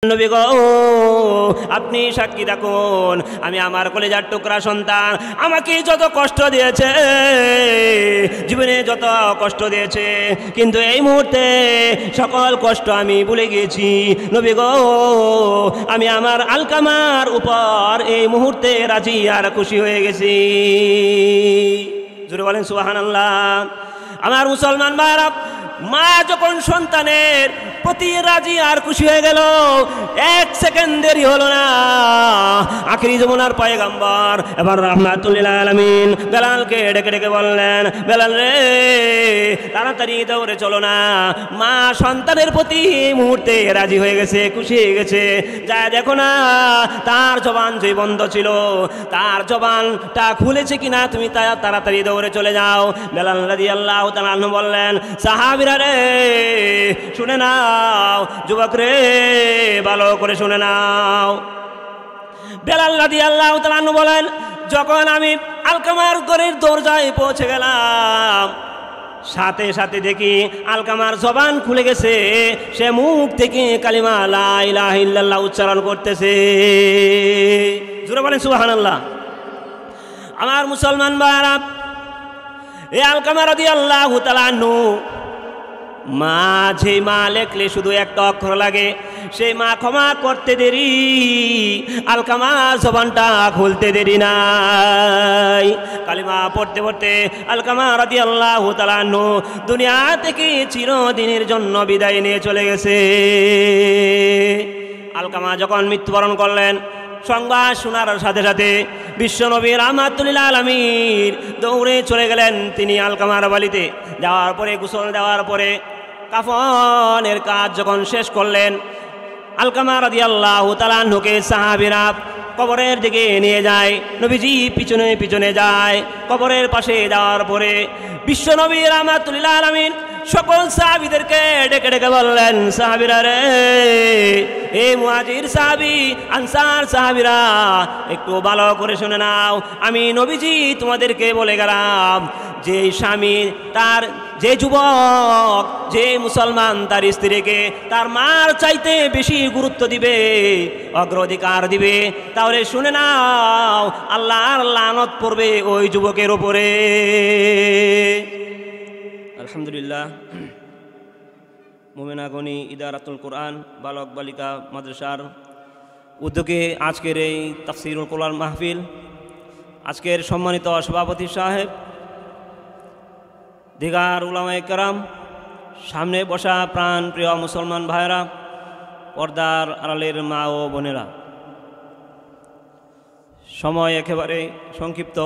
নবী গো আপনি সাক্ষী থাকুন, আমি আমার কলেজার টুকরা সন্তান, আমাকে যত কষ্ট দিয়েছে, জীবনে যত কষ্ট দিয়েছে, কিন্তু এই মুহূর্তে সকল কষ্ট আমি ভুলে গেছি। নবী গো আমি আমার আলকামার উপর এই মুহূর্তে রাজি আর খুশি হয়ে গেছি। জোরে বলেন সুবহানাল্লাহ। আমার মুসলমান ভাইরা, মা যখন সন্তানের প্রতি রাজি আর খুশি হয়ে গেল, এক সেকেন্ড দেরি হলো না, আখিরি যমুনার পয়গম্বর এবার রাহমাতুল লিল আলামিন বেলালকে ডেকে ডেকে বললেন, বেলাল রে তাড়াতাড়ি দৌড়ে চলো না, মা সন্তানের প্রতি মুহূর্তে রাজি হয়ে গেছে, খুশি হয়ে গেছে। যা দেখো না তার জবান যে বন্ধ ছিল, তার জবানটা খুলেছে কিনা, তুমি তাড়াতাড়ি দৌড়ে চলে যাও। বেলাল রাদিয়াল্লাহু তাআলা আনহু বললেন, সাহাবীরা রে শুনে নাও, যুবক রে ভালো করে শুনে নাও। বেলাল রাদিয়াল্লাহু তাআলা আনহু বলেন, যখন আমি আলকামার ঘরের দরজায় পৌঁছে গেলাম, সাথে সাথে দেখি আলকামার জবান খুলে গেছে, সে মুখ থেকে কালিমা লা ইলাহা ইল্লাল্লাহ উচ্চারণ করতেছে। জোরে বলেন সুবহানাল্লাহ। আমার মুসলমান ভাইরা, এই আলকামা রাদিয়াল্লাহু তাআলা আনহু মাঝে মা লেখলে শুধু একটা অক্ষর লাগে, সেই মা ক্ষমা করতে দেরি, আলকামা জবানটা খুলতে দেরি নাই। কালিমা পড়তে পড়তে আলকামা রাদিয়াল্লাহু তাআলা আনহু দুনিয়া থেকে চিরদিনের জন্য বিদায় নিয়ে চলে গেছে। আলকামা যখন মৃত্যুবরণ করলেন, সংবাদ শোনার সাথে সাথে বিশ্বনবী রাহমাতুল লিল আলামিন দৌড়ে চলে গেলেন তিনি আলকামার বাড়িতে। যাওয়ার পরে গোসল দেওয়ার পরে কাফনের কাজ যখন শেষ করলেন, আলকামা রাদিয়াল্লাহু তাআলা আনহুকে সাহাবীরা কবরের দিকে নিয়ে যায়, নবীজি পিছনে পিছনে যায়। কবরের পাশে যাওয়ার পরে বিশ্বনবী রাহমাতুল লিল আলামিন সকল সাহাবীদেরকে ডেকে ডেকে বললেন, সাহাবীরা রে, এই মুহাজির সাহাবী আনসার সাহাবীরা একটু ভালো করে শুনে নাও, আমি নবীজি তোমাদেরকে বলে গেলাম, যে স্বামী তার, যে যুবক, যে মুসলমান তার স্ত্রীকে তার মার চাইতে বেশি গুরুত্ব দিবে, অগ্রাধিকার দিবে, তাহলে শুনে নাও আল্লাহর লানত পড়বে ওই যুবকের উপরে। আলহামদুলিল্লাহ, মোমেনাগনি ইদারাতুল কোরআন বালক বালিকা মাদ্রাসার উদ্যোগে আজকের এই তাফসীরুল কোরআন মাহফিল, আজকের সম্মানিত সভাপতি সাহেব, দিগার উলামায়ে কেরাম, সামনে বসা প্রাণ প্রিয় মুসলমান ভাইরা, পর্দার আড়ালের মা ও বোনেরা, সময় একেবারে সংক্ষিপ্ত,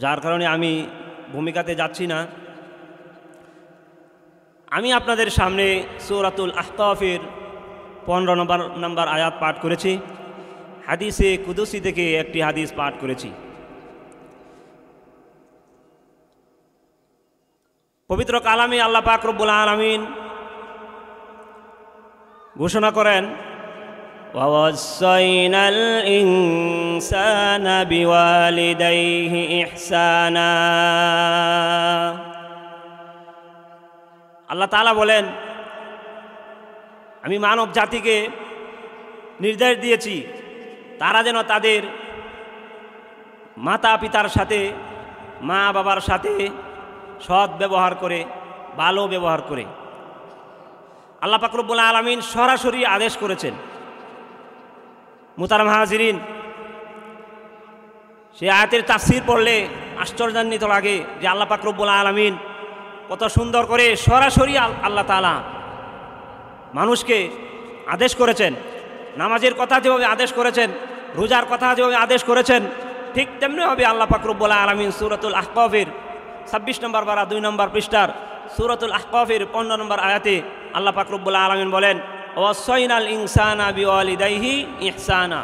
যার কারণে আমি ভূমিকাতে যাচ্ছি না। আমি আপনাদের সামনে সূরাতুল আহকাফের 15 নম্বর আয়াত পাঠ করেছি, হাদিসে কুদসি থেকে একটি হাদিস পাঠ করেছি। পবিত্র কালামে আল্লাহ পাক রব্বুল আলামিন ঘোষণা করেন, ওয়াসাইনাল ইনসানা বিওয়ালিদাইহি ইহসানা। আল্লাহ তাআলা বলেন, আমি মানব জাতিকে নির্দেশ দিয়েছি তারা যেন তাদের মাতা পিতার সাথে, মা বাবার সাথে সৎ ব্যবহার করে, ভালো ব্যবহার করে। আল্লাহ পাক রব্বুল আলামিন সরাসরি আদেশ করেছেন। মুহতারাম হাজিরিন, সে আয়াতের তাফসীর পড়লে আশ্চর্যান্বিত লাগে যে আল্লাহ পাক রব্বুল আলামিন কত সুন্দর করে সরাসরি আল্লাহ তাআলা মানুষকে আদেশ করেছেন। নামাজের কথা যেভাবে আদেশ করেছেন, রোজার কথা যেভাবে আদেশ করেছেন, ঠিক তেমনিভাবে আল্লাহ পাক রব্বুল আলামিন সূরাতুল আহকাফের 26 নম্বর পারা 2 নম্বর পৃষ্ঠার সূরাতুল আহকাফের 15 নম্বর আয়াতে আল্লাহ পাক রব্বুল আলামিন বলেন, ওয়াসাইনাল ইনসানা বিওয়ালিদাইহি ইহসানা।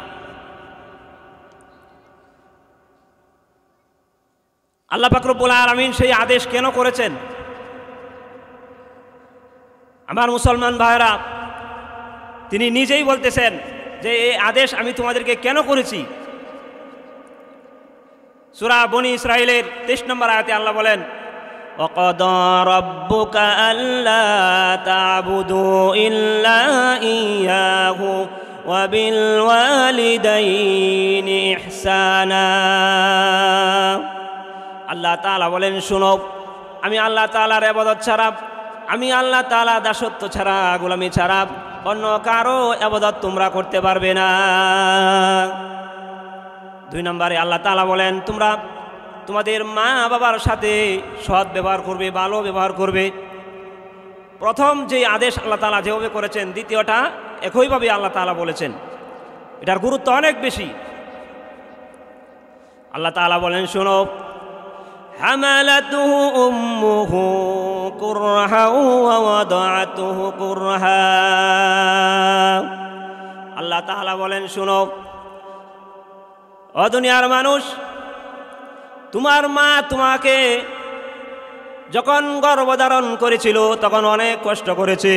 আল্লাহ পাক রব্বুল আলামিন সেই আদেশ কেন করেছেন? আমার মুসলমান ভাইরা, তিনি নিজেই বলতেছেন যে এই আদেশ আমি তোমাদেরকে কেন করেছি। সূরা বনী ইসরাঈলের 23 নম্বর আয়াতে আল্লাহ বলেন, وقضى ربك ألا تعبدوا إلا إياه وبالوالدين إحسانا আল্লাহ তাআলা বলেন, শুনো, আমি আল্লাহ তাআলার ইবাদত ছাড়া, আমি আল্লাহ তাআলা দাসত্ব ছাড়া, গোলামি ছাড়া অন্য কারো ইবাদত তোমরা করতে পারবে না। 2 নম্বরে আল্লাহ তাআলা বলেন, তোমরা তোমাদের মা বাবার সাথে সৎ ব্যবহার করবে, ভালো ব্যবহার করবে। প্রথম যে আদেশ আল্লাহ তাআলা যেভাবে করেছেন, দ্বিতীয়টা একইভাবে আল্লাহ তাআলা বলেছেন। এটার গুরুত্ব অনেক বেশি। আল্লাহ তাআলা বলেন, শোনো, হামালাতুহু উম্মুহু কুরহা ওয়া ওয়াদাতুহু কুরহা। আল্লাহ তাআলা বলেন, শোনো, ও দুনিয়ার মানুষ, তোমার মা তোমাকে যখন গর্ভধারণ করেছিল তখন অনেক কষ্ট করেছে,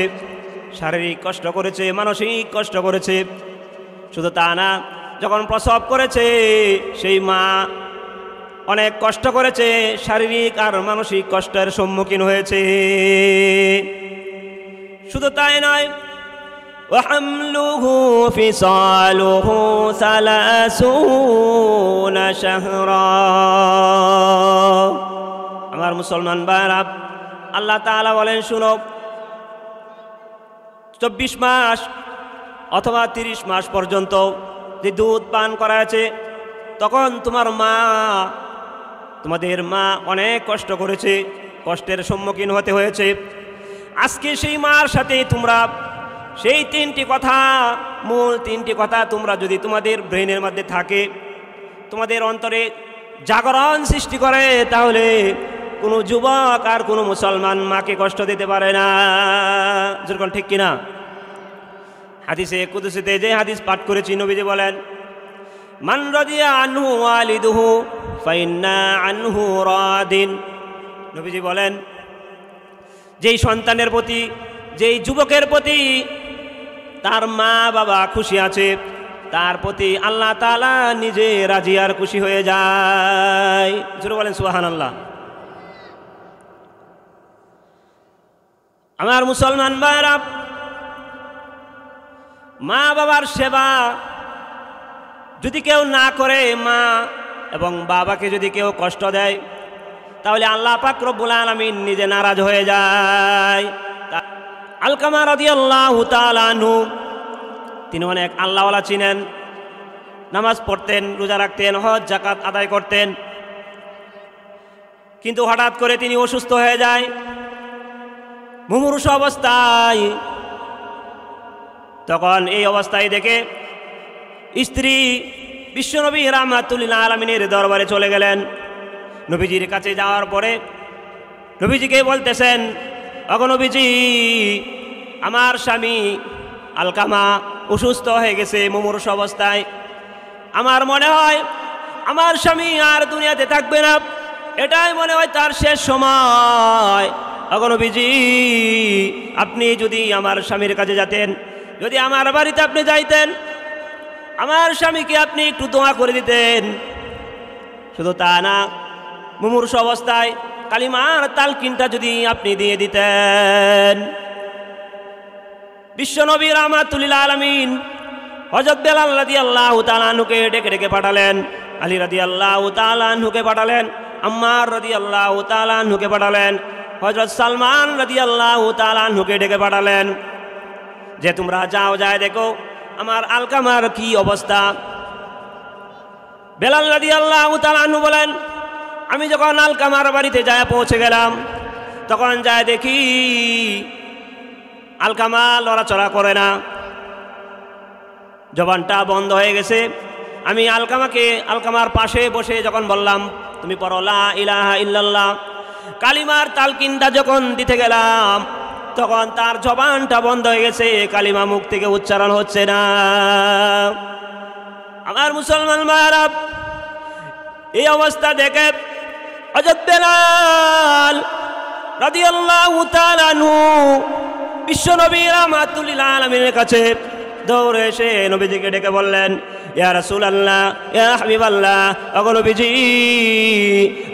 শারীরিক কষ্ট করেছে, মানসিক কষ্ট করেছে। শুধু তা না, যখন প্রসব করেছে সেই মা অনেক কষ্ট করেছে, শারীরিক আর মানসিক কষ্টের সম্মুখীন হয়েছে। শুধু তাই নয়, وحمله فصاله 30 شهرا। আমার মুসলমান ভাইরা, আল্লাহ তাআলা বলেন, শুনো, 24 মাস অথবা 30 মাস পর্যন্ত যে দুধ পান করা আছে, তখন তোমাদের মা অনেক কষ্ট করেছে, কষ্টের সম্মুখীন হতে হয়েছে। আজকে সেই মার সাথে তোমরা সেই 3টি কথা, মূল 3টি কথা তোমরা যদি তোমাদের ব্রেনের মধ্যে থাকে, তোমাদের অন্তরে জাগরণ সৃষ্টি করে, তাহলে কোনো যুবক আর কোনো মুসলমান মাকে কষ্ট দিতে পারে না। যেরকম ঠিক কিনা? হাদিসে কুদসিতে যে হাদিস পাঠ করেছি, নবীজি বলেন, মান রাদিয়া আনহু ওয়ালিদুহু ফাইন্না আনহু রাদিন। নবীজি বলেন, যেই সন্তানের প্রতি, যেই যুবকের প্রতি তার মা বাবা খুশি আছে, তার প্রতি আল্লাহ তাআলা নিজে রাজি আর খুশি হয়ে যায়। জোরে বলেন সুবহানাল্লাহ। আমার মুসলমান ভাইরা, মা বাবার সেবা যদি কেউ না করে, মা এবং বাবাকে যদি কেউ কষ্ট দেয়, তাহলে আল্লাহ পাক রব্বুল আলামিন নিজে নারাজ হয়ে যায়। আলকামা রাদিয়াল্লাহু তাআলা আনহু, তিনি অনেক আল্লাহওয়ালা ছিলেন, নামাজ পড়তেন, রোজা রাখতেন, হজ যাকাত আদায় করতেন। কিন্তু হঠাৎ করে তিনি অসুস্থ হয়ে যায়, মুমূর্ষু অবস্থায়। তখন এই অবস্থায় দেখে স্ত্রী বিশ্বনবী রাহমাতুল লিল আলামিনের দরবারে চলে গেলেন। নবীজির কাছে যাওয়ার পরে নবীজিকে বলতেছেন, ওগো নবীজি, আমার স্বামী আলকামা অসুস্থ হয়ে গেছে, মুমূর্ষু অবস্থায়। আমার মনে হয় আমার স্বামী আর দুনিয়াতে থাকবে না, এটাই মনে হয় তার শেষ সময়। ওগো নবীজি, আপনি যদি আমার স্বামীর কাছে যেতেন, যদি আমার বাড়িতে আপনি যাইতেন, আমার স্বামীকে আপনি একটু দোয়া করে দিতেন। শুধু তা না, মুমূর্ষু অবস্থায় কালিমার তালকিনটা যদি আপনি দিয়ে দিতেন। বিশ্বনবী রাহমাতুল লিল আলামিন হযরত বেলাল রাদিয়াল্লাহু তাআলা আনহুকে ডেকে ডেকে পাঠালেন, আলী রাদিয়াল্লাহু তাআলা আনহুকে পাঠালেন, আম্মার রাদিয়াল্লাহু তাআলা আনহুকে পাঠালেন, হযরত সালমান রাদিয়াল্লাহু তাআলা আনহুকে ডেকে পাঠালেন, যে তোমরা যাও, যায় দেখো আমার আলকামার কি অবস্থা। বেলাল রাদিয়াল্লাহু তাআলা আনহু বলেন, আমি যখন আলকামার বাড়িতে যায় পৌঁছে গেলাম, তখন যায় দেখি আলকামা লড়াচড়া করে না, জবানটা বন্ধ হয়ে গেছে। আমি আলকামার পাশে বসে যখন বললাম, তুমি পড়ো লা ইলাহা ইল্লাল্লাহ, কালিমার তালকিনটা যখন দিতে গেলাম, তখন তার জবানটা বন্ধ হয়ে গেছে, কালিমা মুখ থেকে উচ্চারণ হচ্ছে না। আমার মুসলমান ভাইরা, এই অবস্থা দেখে হযরত বেলাল রাদিয়াল্লাহু তাআলা আনহু বিশ্বনবী রাহমাতুল লিল আলামিনের কাছে দৌড়ে এসে নবীজিকে ডেকে বললেন, ইয়া রাসূলুল্লাহ, ইয়া হাবিবাল্লাহ, ওগো নবীজি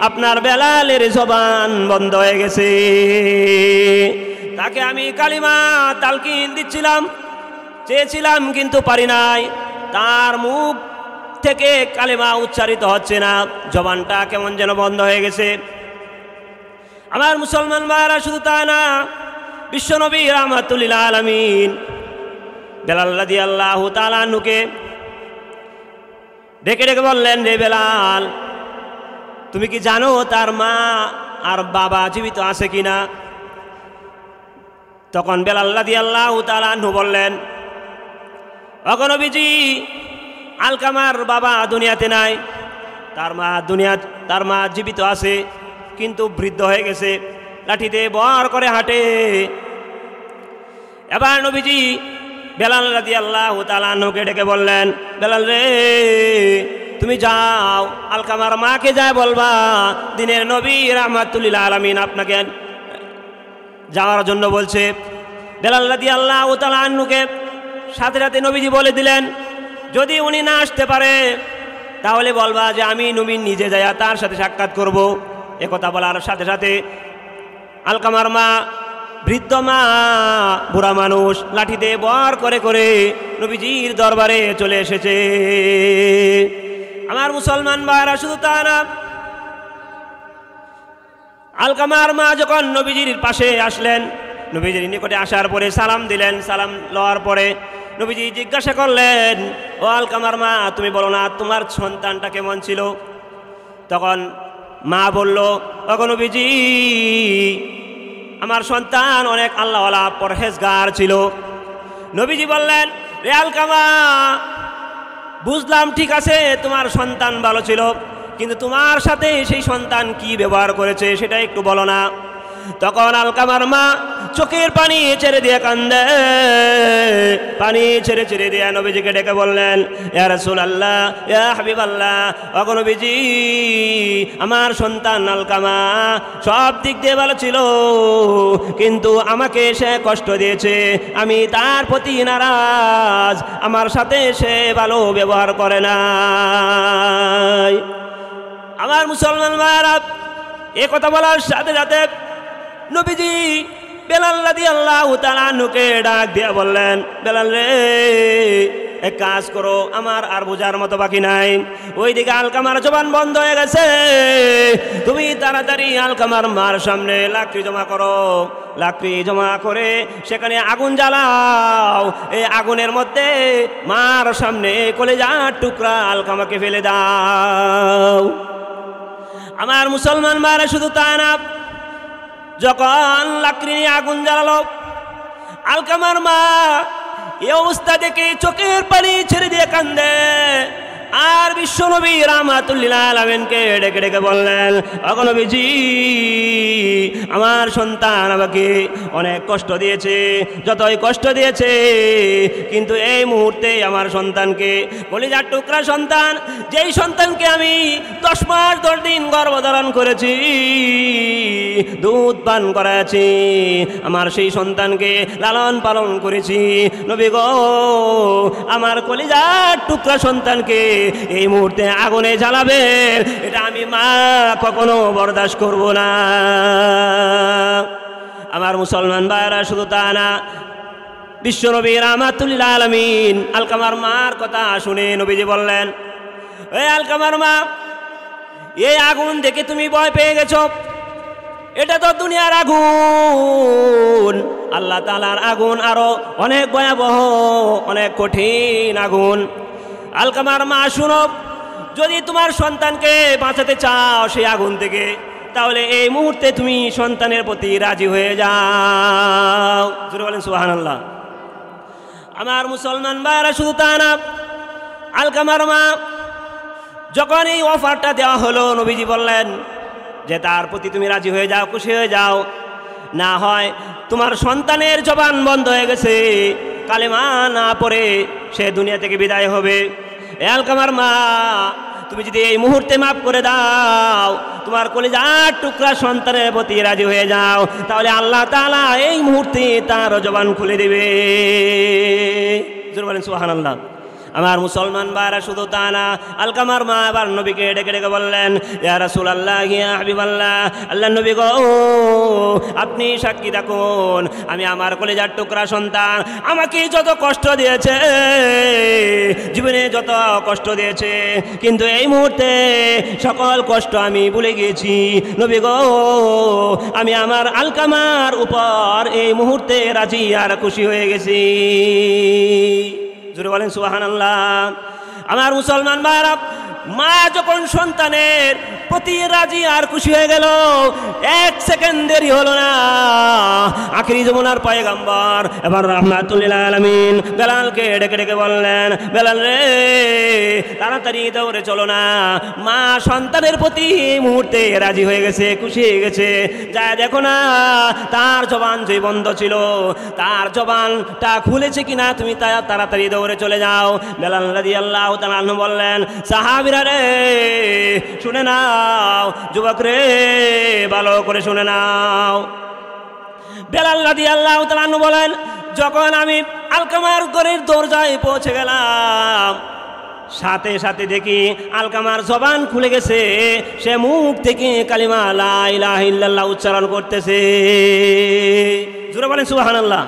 আপনার বেলালের জবান বন্ধ হয়ে গেছে। তাকে আমি কালিমা তালকিন দিচ্ছিলাম, চেয়েছিলাম কিন্তু পারি নাই। তার মুখ থেকে কালিমা উচ্চারিত হচ্ছে না, জবানটা কেমন যেন বন্ধ হয়ে গেছে। আমার মুসলমান ভাইরা, শুধু তা না, বিশ্বনবী রাহমাতুল লিল আলামিন বেলাল রাদিয়াল্লাহু তাআলা আনহুকে ডেকে ডেকে বললেন, রে বেলাল, তুমি কি জানো তার মা আর বাবা জীবিত আছে কিনা? তখন বেলাল রাদিয়াল্লাহু তাআলা আনহু বললেন, ওগো নবীজি, আলকামার বাবা দুনিয়াতে নাই, তার মা জীবিত আছে কিন্তু বৃদ্ধ হয়ে গেছে, লাঠিতে বর করে হাঁটে। এবার নবীজি বেলাল রাদিয়াল্লাহু তাআলা আনহুকে ডেকে বললেন, বেলাল রে, তুমি যাও আলকামার মাকে যায় বলবা দিনের নবী রাহমাতুল লিল আলামিন আপনাকে যাওয়ার জন্য বলছে। বেলাল রাদিয়াল্লাহু তাআলা আনহুকে সাথে সাথে নবীজি বলে দিলেন, যদি উনি না আসতে পারে তাহলে বলবা যে আমি নবী নিজে যাইয়া তার সাথে সাক্ষাৎ করব। একথা বলার সাথে সাথে আলকামার মা, বৃদ্ধ মা, বুড়া মানুষ, লাঠিতে বর করে করে নবীজির দরবারে চলে এসেছে। আমার মুসলমান ভাইরা, শুধু তা না, আলকামার মা যখন নবীজির পাশে আসলেন, নবীজির নিকটে আসার পরে সালাম দিলেন। সালাম লওয়ার পরে নবীজি জিজ্ঞাসা করলেন, ও আলকামার মা, তুমি বলো না তোমার সন্তানটা কেমন ছিল? তখন মা বলল, ওগো নবীজি, আমার সন্তান অনেক আল্লাহওয়ালা পরহেজগার ছিল। নবীজি বললেন, রে আলকামা, বুঝলাম ঠিক আছে তোমার সন্তান ভালো ছিল, কিন্তু তোমার সাথে সেই সন্তান কি ব্যবহার করেছে সেটা একটু বলো না। তখন আলকামার মা চোখের পানি ছেড়ে দিয়ে কান্দে, পানি ছেড়ে ছেড়ে দিয়ে নবীজিকে ডেকে বললেন, ইয়া রাসূলুল্লাহ, ইয়া হাবিবাল্লাহ, ওগো নবীজি, আমার সন্তান আলকামা সব দিক দিয়ে ভালো ছিল, কিন্তু আমাকে সে কষ্ট দিয়েছে, আমি তার প্রতি নারাজ, আমার সাথে সে ভালো ব্যবহার করে না। আমার মুসলমান ভাইরা, এ কথা বলার সাথে সাথে নবীজি বেলাল রাদিয়াল্লাহু তাআলা আনহুকে ডাক দিয়ে বললেন, বেলাল রে, এক কাজ করো, আমার আর বোঝার মতো বাকি নাই। ওইদিকে আলকামার জবান বন্ধ হয়ে গেছে, তুমি তাড়াতাড়ি আলকামার মার সামনে লাকড়ি জমা করো, লাকড়ি জমা করে সেখানে আগুন জ্বালাও। এই আগুনের মধ্যে মার সামনে কলেজার টুকরা আলকামাকে ফেলে দাও। আমার মুসলমান মারা, শুধু তা না, যখন লাকড়ি নিয়ে আগুন জ্বালালো, আলকামার মা এই অবস্থা দেখে চোখের পানি ছেড়ে দিয়ে কান্দে। আর বিশ্বনবী রাহমাতুল লিল আলামিনকে ডেকে ডেকে বললেন, ওগো নবীজি, আমার সন্তান আমাকে অনেক কষ্ট দিয়েছে, যতই কষ্ট দিয়েছে, কিন্তু এই মুহূর্তে আমার সন্তানকে, কলিজার টুকরা সন্তান, যেই সন্তানকে আমি 10 মাস 10 দিন গর্ভধারণ করেছি, দুধ পান করাচ্ছি, আমার সেই সন্তানকে লালন পালন করেছি, নবী গো, আমার কলিজার টুকরা সন্তানকে এই মুহূর্তে আগুনে জ্বালাবে, এটা আমি মা কখনো বরদাস্ত করব না। আমার মুসলমান ভাইরা, শুধু তা না, বিশ্বনবী রাহমাতুল লিল আলামিন আলকামার মার কথা শুনে নবীজি বললেন, এই আলকামার মা, এই আগুন দেখে তুমি ভয় পেয়ে গেছো, এটা তো দুনিয়ার আগুন, আল্লাহ তাআলার আগুন আরো অনেক ভয়াবহ, অনেক কঠিন আগুন। আলকামার মা, শুনো, যদি তোমার সন্তানকে বাঁচাতে চাও সেই আগুন থেকে, তাহলে এই মুহূর্তে তুমি সন্তানের প্রতি রাজি হয়ে যাও। জোরে বলেন সুবহানাল্লাহ। আমার মুসলমান ভাইরা, শুধু তা না, আলকামার মা যখন এই অফারটা দেওয়া হলো, নবীজি বললেন যে তার প্রতি তুমি রাজি হয়ে যাও, খুশি হয়ে যাও, না হয় তোমার সন্তানের জবান বন্ধ হয়ে গেছে, কালেমা না পড়ে সে দুনিয়া থেকে বিদায় হবে। আলকামার মা, তুমি যদি এই মুহূর্তে মাফ করে দাও, তোমার কলিজার টুকরা সন্তানের প্রতি রাজি হয়ে যাও, তাহলে আল্লাহ তাআলা এই মুহূর্তে তার জবান খুলে দেবে। জোরে বলেন সুবহানাল্লাহ। আমার মুসলমান ভাইরা শুধু তা না, আলকামার মা আবার নবীকে ডেকে ডেকে বললেন, ইয়া রাসূলুল্লাহ, ইয়া হাবিবাল্লাহ, আল্লাহর নবী গো, আপনি সাক্ষী থাকুন, আমি আমার কলিজার টুকরা সন্তান আমাকে যত কষ্ট দিয়েছে, জীবনে যত কষ্ট দিয়েছে, কিন্তু এই মুহূর্তে সকল কষ্ট আমি ভুলে গেছি নবী গো। আমি আমার আলকামার উপর এই মুহূর্তে রাজি আর খুশি হয়ে গেছি। জোরে বলেন সুবহানাল্লাহ। আমার মুসলমান ভাইরা, মা যখন সন্তানের প্রতি রাজি আর খুশি হয়ে গেল, এক সেকেন্ড দেরি হলো না, আখিরি যমুনার পয়গম্বর এবার রাহমাতুল লিল আলামিন বেলালকে ডেকে ডেকে বললেন, বেলাল রে, তাড়াতাড়ি দৌড়ে চলো না, মা সন্তানের প্রতি মুহূর্তে রাজি হয়ে গেছে, খুশি হয়ে গেছে, যা দেখো না তার জবান যে বন্ধ ছিল তার জবানটা খুলেছে কিনা, তুমি তাড়াতাড়ি দৌড়ে চলে যাও। বেলাল রাদিয়াল্লাহু তাআলা আনহু বললেন, সাহাবীরা রে শুনে নাও, যুবক রে ভালো করে শুনে নাও। বেলাল রাদিয়াল্লাহু তাআলা আনহু বলেন, যখন আমি আলকামার ঘরের দরজায় পৌঁছে গেলাম, সাথে সাথে দেখি আলকামার জবান খুলে গেছে, সে মুখ থেকে কালিমা লা ইলাহা ইল্লাল্লাহ উচ্চারণ করতেছে। জোরে বলেন সুবহানাল্লাহ।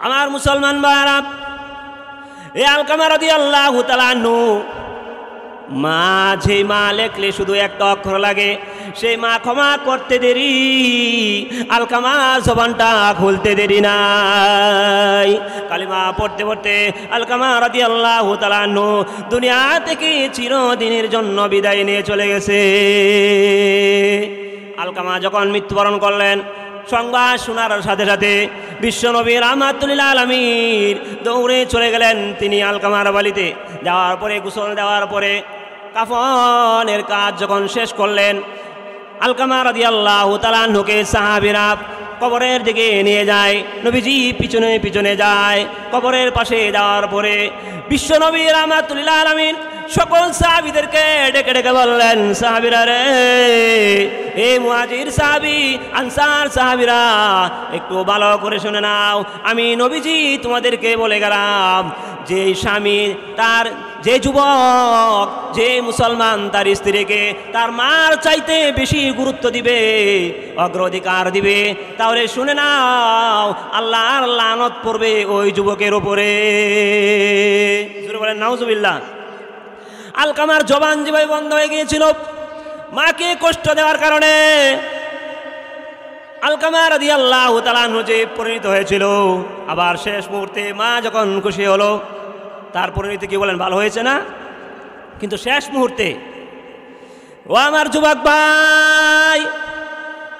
আমার মুসলমান ভাইরা, এই আলকামা রাদিয়াল্লাহু তাআলা আনহু, মা যে মা লেখলে শুধু একটা অক্ষর লাগে, সেই মা ক্ষমা করতে দেরি, আলকামা জবানটা খুলতে দেরি নাই। কালিমা পড়তে পড়তে আলকামা রাদিয়াল্লাহু তাআলা আনহু দুনিয়া থেকে চিরদিনের জন্য বিদায় নিয়ে চলে গেছে। আলকামা যখন মৃত্যুবরণ করলেন, সংবাদ শোনার সাথে সাথে বিশ্বনবী রাহমাতুল লিল আলামিন দৌড়ে চলে গেলেন তিনি আলকামার বাড়িতে। যাওয়ার পরে গোসল দেওয়ার পরে কাফনের কাজ যখন শেষ করলেন, আলকামা রাদিয়াল্লাহু তাআলা আনহুকে সাহাবীরা কবরের দিকে নিয়ে যায়, নবীজি পিছনে পিছনে যায়। কবরের পাশে যাওয়ার পরে বিশ্বনবী রাহমাতুল লিল আলামিন সকল সাহাবীদেরকে ডেকে ডেকে বললেন, সাহাবীরা রে, এই মুহাজির সাহাবী, আনসার সাহাবীরা, একটু ভালো করে শুনে নাও, আমি নবীজি তোমাদেরকে বলে গেলাম, যে স্বামী তার, যে যুবক, যে মুসলমান তার স্ত্রীকে তার মার চাইতে বেশি গুরুত্ব দিবে, অগ্রাধিকার দিবে, তাহলে শুনে নাও আল্লাহর লানত পড়বে ওই যুবকের উপরে। জোরে বলেন নাউজুবিল্লাহ। আলকামার জবান যেভাবে বন্ধ হয়ে গিয়েছিল মাকে কষ্ট দেওয়ার কারণে, আলকামা রাদিয়াল্লাহু তাআলা আনহু যে পরিণত হয়েছিল, আবার শেষ মুহূর্তে মা যখন খুশি হলো, তার পরিণতি কি বলেন, ভালো হয়েছে না? কিন্তু শেষ মুহূর্তে, ও আমার যুবক ভাই,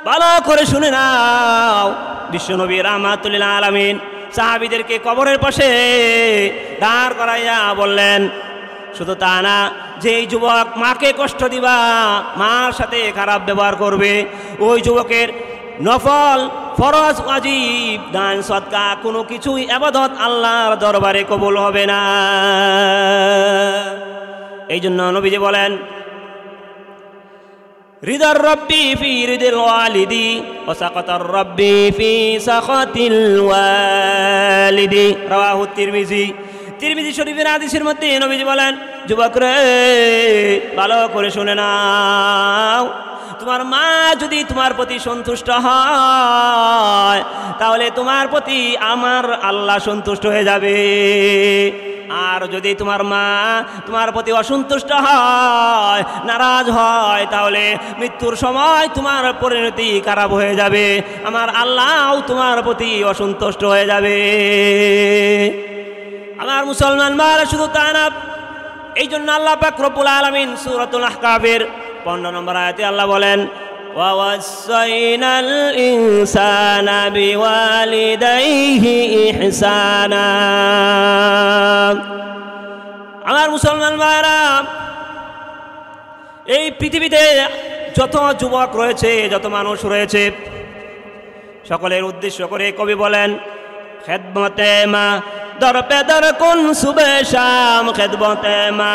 ভালো করে শুনে নাও, বিশ্বনবী রাহমাতুল লিল আলামিন সাহাবীদেরকে কবরের পাশে দাঁড় করাইয়া বললেন, শুধু তা না, যে যুবক মাকে কষ্ট দিবা, মার সাথে খারাপ ব্যবহার করবে, ওই যুবকের নফল, ফরজ, ওয়াজিব, দান, সদকা কোনো কিছুই ইবাদত আল্লাহর দরবারে কবুল হবে না। এই জন্য নবীজি বলেন, রিদার রব্বি ফি রিদিল ওয়ালিদি ওয়া সাকাতার রব্বি ফি সাকাতিল ওয়ালিদি, রাওয়াহু তিরমিজি। তিরমিজি শরীফের হাদিসের মধ্যে নবীজি বলেন, যুবক রে ভালো করে শুনে নাও, তোমার মা যদি তোমার প্রতি সন্তুষ্ট হয়, তাহলে তোমার প্রতি আমার আল্লাহ সন্তুষ্ট হয়ে যাবে। আর যদি তোমার মা তোমার প্রতি অসন্তুষ্ট হয়, নারাজ হয়, তাহলে মৃত্যুর সময় তোমার পরিণতি খারাপ হয়ে যাবে, আমার আল্লাহ তোমার প্রতি অসন্তুষ্ট হয়ে যাবে। আমার মুসলমান ভাইরা, শুধু তা না, এই জন্য আল্লাহ পাক রব্বুল আলামিন সূরাতুল আহকাফের 15 নম্বর আয়াতে আল্লাহ বলেন, ওয়া ওয়াসাইনাল ইনসানা বিওয়ালিদাইহি ইহসানা। আমার মুসলমান ভাইরা, এই পৃথিবীতে যত যুবক রয়েছে, যত মানুষ রয়েছে, সকলের উদ্দেশ্য করে কবি বলেন, খেদমতে মা দর পে দর কুন সুবে শাম, খেদমতে মা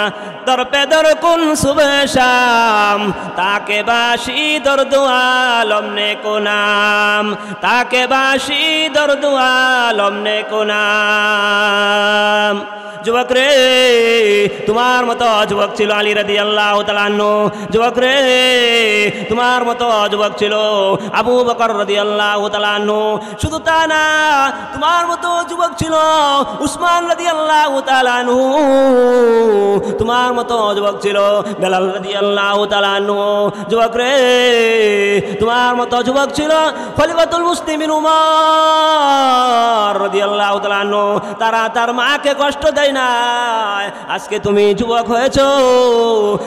দর পে দর কুন সুবে শাম, তাকে বাসি দর দুআলম নে কো নাম, তাকে বাসি দর দুআলম নে কো নাম। যুবক রে তোমার মতো যুবক ছিল আলী রাদিয়াল্লাহু তাআলা আনহু, যুবক রে তোমার মতো যুবক ছিল আবু বকর রাদিয়াল্লাহু তাআলা আনহু, শুধু তা না তোমার মতো যুবক ছিল উসমান রাদিয়াল্লাহু তাআলা আনহু, তোমার মতো যুবক ছিল বেলাল রাদিয়াল্লাহু তাআলা আনহু, যুবক রে তোমার মতো যুবক ছিল খলিফাতুল মুসলিমিন উমর রাদিয়াল্লাহু তাআলা আনহু। তারা তার মাকে কষ্ট দেয় না। আজকে তুমি যুবক হয়েছো,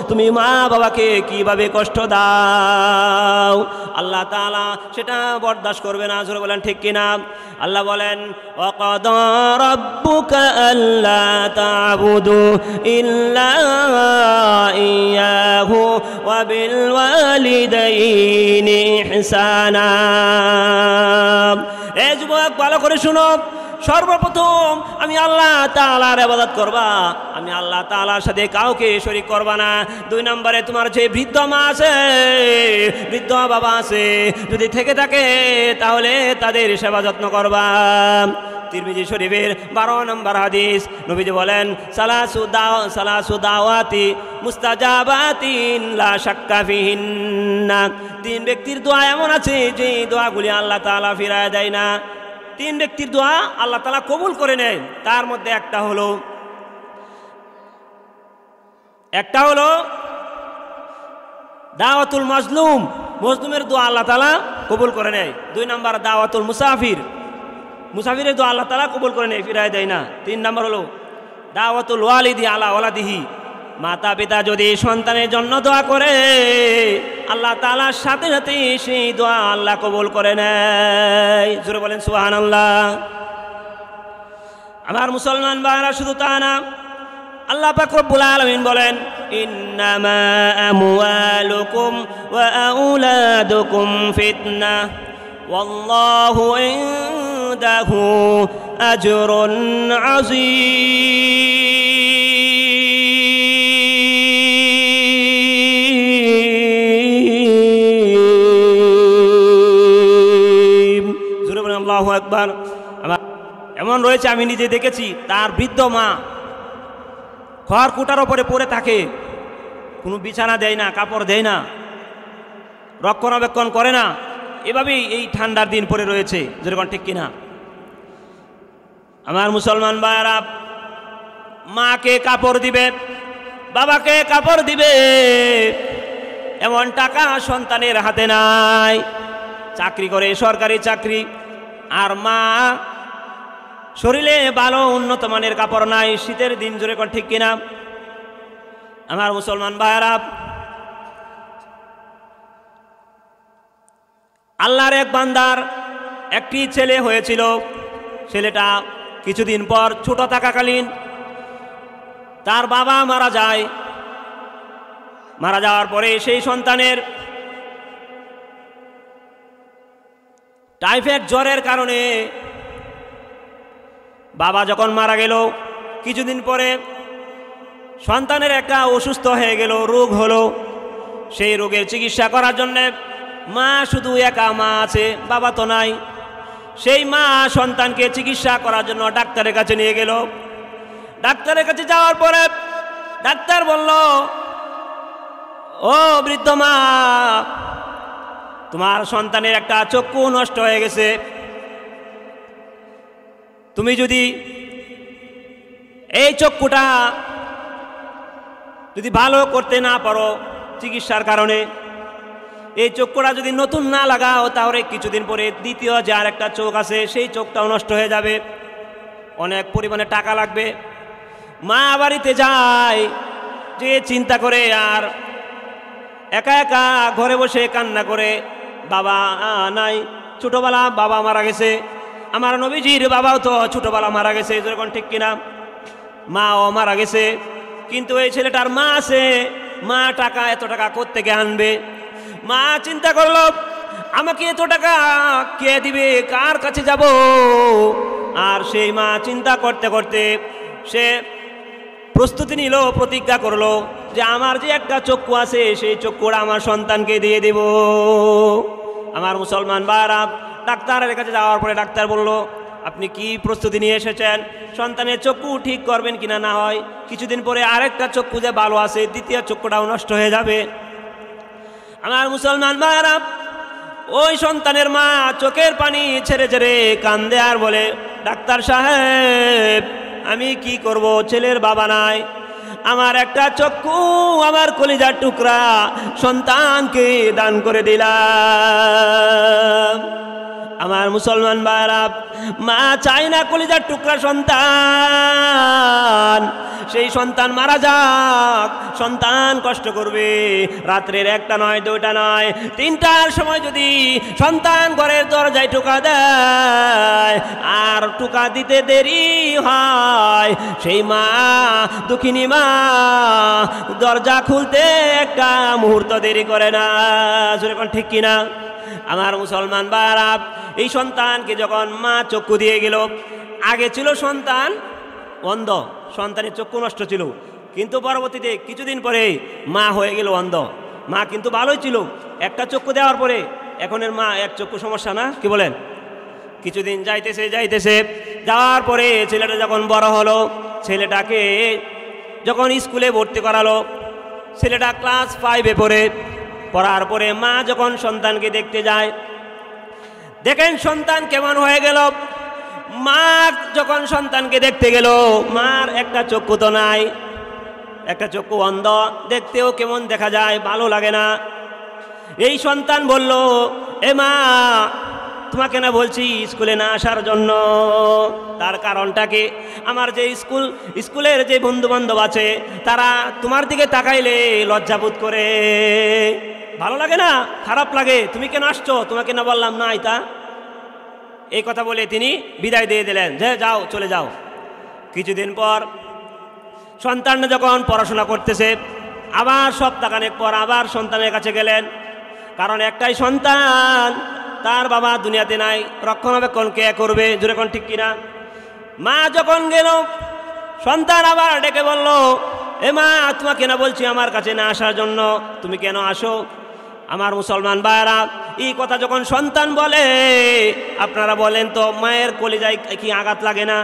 তুমি মা বাবাকে কিভাবে কষ্ট দাও? আল্লাহ তাআলা সেটা বরদাস্ত করবে না। জোরে বলেন ঠিক কিনা? আল্লাহ বলেন ওয়াকাদা রাব্বুকা আল্লা তা'বুদু ইল্লা ইয়াহু ওয়া বিল ওয়ালিদাইনি ইহসানা। এই যুবক ভালো করে শুনো, সর্বপ্রথম আমি আল্লাহ তাআলার ইবাদত করবা, আমি আল্লাহ তাআলার সাথে কাউকে শরীক করবা না। 2 নম্বরে তোমার যে বৃদ্ধ মা আছে, বৃদ্ধ বাবা আছে, যদি থেকে থাকে তাহলে তাদের সেবা যত্ন করবা। তিরমিজি শরীফের 12 নম্বর হাদিস, নবীজি বলেন সালাসু দাওয়াতি মুস্তাজাবাতিন লা শাক্কা ফিহিন্না। 3 ব্যক্তির দোয়া এমন আছে যে দোয়াগুলি আল্লাহ তাআলা ফিরায় দেয় না। 3 ব্যক্তির দোয়া আল্লাহ তাআলা কবুল করে নেন। তার মধ্যে একটা হলো দাওয়াতুল মাজলুম, মজলুমের দোয়া আল্লাহ তাআলা কবুল করে নেয়। 2 নম্বর দাওয়াতুল মুসাফিরের দোয়া আল্লাহ তাআলা কবুল করে নেয়, ফিরায় দেয় না। 3 নম্বর হলো দাওয়াতুল ওয়ালিদি আলা ওয়ালাদিহি, মাতা পিতা যদি সন্তানের জন্য দোয়া করে আল্লাহ তাআলার সাথে সাথে সেই দোয়া আল্লাহ কবুল করে নেয়। জোরে বলেন সুবহানাল্লাহ। আমার মুসলমান ভাইরা শুধু তা না, আল্লাহ পাক রব্বুল আলামিন বলেন ইন্নামা আমওয়ালুকুম ওয়া আওলাদুকুম ফিতনাহ ওয়াল্লাহু ইনদাহু আজরুন আযীম। জোরে বলেন আল্লাহু আকবার। এমন রয়েছে, আমি নিজে দেখেছি, তার বৃদ্ধ মা খড়কুটার ওপরে পড়ে থাকে, কোনো বিছানা দেয় না, কাপড় দেয় না, রক্ষণাবেক্ষণ করে না, এভাবেই এই ঠান্ডার দিন পড়ে রয়েছে। যেরকম ঠিক কিনা? আমার মুসলমান ভাইরা, মাকে কাপড় দিবে, বাবাকে কাপড় দিবে, এমন টাকা সন্তানের হাতে নাই। চাকরি করে, সরকারি চাকরি, আর মা শরীরে ভালো উন্নত মানের কাপড় নাই, শীতের দিন। জোরে কোন ঠিক কিনা? আমার মুসলমান ভাইরা, আল্লাহর এক বান্দার একটি ছেলে হয়েছিল। ছেলেটা কিছুদিন পর ছোট থাকাকালীন তার বাবা মারা যায়। মারা যাওয়ার পরে সেই সন্তানের টাইফয়েড জ্বরের কারণে বাবা যখন মারা গেল, কিছুদিন পরে সন্তানের একটা অসুস্থ হয়ে গেল, রোগ হলো। সেই রোগের চিকিৎসা করার জন্যে মা শুধু একা মা আছে, বাবা তো নাই। সেই মা সন্তানকে চিকিৎসা করার জন্য ডাক্তারের কাছে নিয়ে গেল। ডাক্তারের কাছে যাওয়ার পরে ডাক্তার বলল, ও বৃদ্ধ মা, তোমার সন্তানের একটা চক্ষু নষ্ট হয়ে গেছে, তুমি যদি এই চক্ষুটা যদি ভালো করতে না পারো চিকিৎসার কারণে, এই চক্ষুটা যদি নতুন না লাগাও, তাহলে কিছুদিন পরে দ্বিতীয় যে আর একটা চোখ আছে সেই চোখটাও নষ্ট হয়ে যাবে, অনেক পরিমাণে টাকা লাগবে। মা বাড়িতে যায়, যে চিন্তা করে আর একা একা ঘরে বসে কান্না করে, বাবা নাই, ছোটবেলা বাবা মারা গেছে। আমার নবীজির বাবাও তো ছোটবেলা মারা গেছে। যেরকম ঠিক কিনা? মাও মারা গেছে, কিন্তু এই ছেলেটার মা আছে। মা এত টাকা কোত্থেকে আনবে? মা চিন্তা করলো, আমাকে এত টাকা কে দিবে, কার কাছে যাব? আর সেই মা চিন্তা করতে করতে সে প্রস্তুতি নিল, প্রতিজ্ঞা করলো যে আমার যে একটা চক্ষু আছে সেই চক্ষুটা আমার সন্তানকে দিয়ে দেব। আমার মুসলমান ভাইরা, ডাক্তারের কাছে যাওয়ার পরে ডাক্তার বলল, আপনি কি প্রস্তুতি নিয়ে এসেছেন? সন্তানের চক্ষু ঠিক করবেন কিনা, না হয় কিছুদিন পরে আরেকটা চক্ষু যে ভালো আছে দ্বিতীয় চক্ষুটাও নষ্ট হয়ে যাবে। আমার মুসলমান ভাইরা, ওই সন্তানের মা চোখের পানি ছেড়ে ছেড়ে কান্দে আর বলে, ডাক্তার সাহেব আমি কি করব, ছেলের বাবা নাই, আমার একটা চক্ষু আমার কলিজার টুকরা সন্তানকে দান করে দিলাম। আমার মুসলমান ভাইরা, মা চায় না কলিজার টুকরা সন্তান সেই সন্তান মারা যাক, সন্তান কষ্ট করবে। রাত্রের 1টা নয় 2টা নয় 3টার সময় যদি সন্তান ঘরের দরজায় টোকা দেয় আর টোকা দিতে দেরি হয়, সেই মা দুঃখিনী মা দরজা খুলতে একটা মুহূর্ত দেরি করে না। যেরকম ঠিক কিনা? আমার মুসলমান ভাইরা, এই সন্তানকে যখন মা চক্ষু দিয়ে গেল, আগে ছিল সন্তান অন্ধ, সন্তানের চক্ষু নষ্ট ছিল, কিন্তু পরবর্তীতে কিছুদিন পরে মা হয়ে গেল অন্ধ। মা কিন্তু ভালোই ছিল, একটা চক্ষু দেওয়ার পরে এখনের মা এক চক্ষু সমস্যা না, কি বলেন? কিছুদিন যাইতেছে যাওয়ার পরে ছেলেটা যখন বড় হলো, ছেলেটাকে যখন স্কুলে ভর্তি করালো, ছেলেটা ক্লাস 5-এ পড়ার পরে মা যখন সন্তানকে দেখতে যায়, দেখেন সন্তান কেমন হয়ে গেল। মা যখন সন্তানকে দেখতে গেল, মার একটা চক্ষু তো নাই, একটা চক্ষু অন্ধ, দেখতেও কেমন দেখা যায়, ভালো লাগে না। এই সন্তান বলল, এ মা তোমাকে না বলছি স্কুলে না আসার জন্য। তার কারণটাকে, আমার যে স্কুলের যে বন্ধু বান্ধব আছে তারা তোমার দিকে তাকাইলে লজ্জাবোধ করে, ভালো লাগে না, খারাপ লাগে, তুমি কেন আসছো, তোমাকে না বললাম না আইতা। এই কথা বলে তিনি বিদায় দিয়ে দিলেন, যে যাও চলে যাও। কিছুদিন পর সন্তানটা যখন পড়াশোনা করতেছে, আবার সপ্তাহখানেক পর আবার সন্তানের কাছে গেলেন, কারণ একটাই সন্তান, তার বাবা দুনিয়াতে নাই, রক্ষণাবেক্ষণ কে করবে? জোরে কোন ঠিক কিনা? মা যখন গেল, সন্তান আবার ডেকে বলল, এ মা তোমাকে না বলছি আমার কাছে না আসার জন্য, তুমি কেন আসো? আমার মুসলমান ভাইরা, এই কথা যখন সন্তান বলে, আপনারা বলেন তো মায়ের কলিজায় কি আঘাত লাগে না?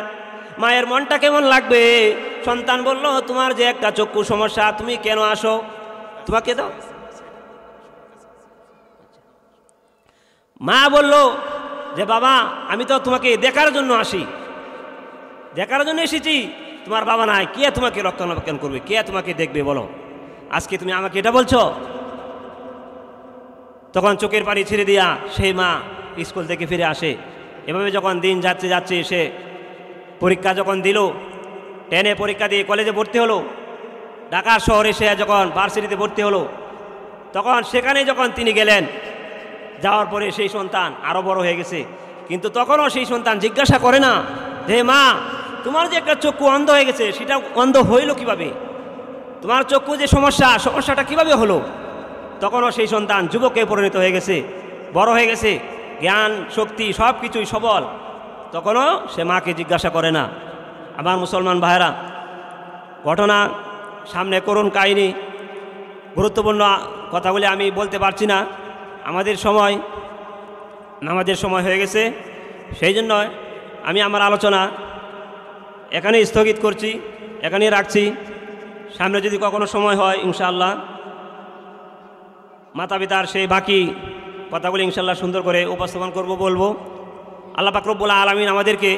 মায়ের মনটা কেমন লাগবে? সন্তান বলল, তোমার যে একটা চক্ষু সমস্যা, তুমি কেন আসো? তোমাকে দাও। মা বলল যে বাবা আমি তো তোমাকে দেখার জন্য আসি, দেখার জন্য এসেছি, তোমার বাবা নাই, কে তোমাকে রক্ষণাবেক্ষণ করবে, কে তোমাকে দেখবে বলো? আজকে তুমি আমাকে এটা বলছো? তখন চোখের পানি ছেড়ে দিয়া সেই মা স্কুল থেকে ফিরে আসে। এভাবে যখন দিন যাচ্ছে সে পরীক্ষা যখন দিল, 10-এ পরীক্ষা দিয়ে কলেজে ভর্তি হলো, ঢাকা শহরে সে যখন ভার্সিটিতে ভর্তি হলো, তখন সেখানে যখন তিনি গেলেন, যাওয়ার পরে সেই সন্তান আরও বড় হয়ে গেছে, কিন্তু তখনও সেই সন্তান জিজ্ঞাসা করে না যে মা তোমার যে একটা চক্ষু অন্ধ হয়ে গেছে, সেটা অন্ধ হইল কিভাবে? তোমার চক্ষু যে সমস্যাটা কিভাবে হলো? তখনও সেই সন্তান যুবকে পরিণত হয়ে গেছে, বড় হয়ে গেছে, জ্ঞান শক্তি সব কিছুই সবল, তখনও সে মাকে জিজ্ঞাসা করে না। আমার মুসলমান ভাইরা, ঘটনা সামনে করুণ কাহিনী, গুরুত্বপূর্ণ কথাগুলি আমি বলতে পারছি না, আমাদের সময় হয়ে গেছে, সেই জন্য আমি আমার আলোচনা এখানে স্থগিত করছি, এখানেই রাখছি। সামনে যদি কখনো সময় হয় ইনশাআল্লাহ মাতা পিতার সেই বাকি কথাগুলি ইনশাআল্লাহ সুন্দর করে উপস্থাপন করব, বলবো। আল্লাহ পাক রব্বুল আলামিন আমাদেরকে,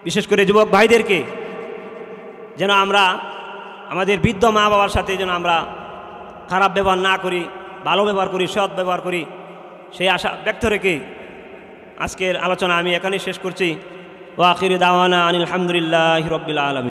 বিশেষ করে যুবক ভাইদেরকে, যেন আমরা আমাদের বৃদ্ধ মা বাবার সাথে যেন আমরা খারাপ ব্যবহার না করি, ভালো ব্যবহার করি, সৎ ব্যবহার করি, সেই আশা ব্যক্ত রেখে আজকের আলোচনা আমি এখানেই শেষ করছি। ওয়া আখিরু দাওয়ানা আনিল হামদুলিল্লাহি রাব্বিল আলামিন।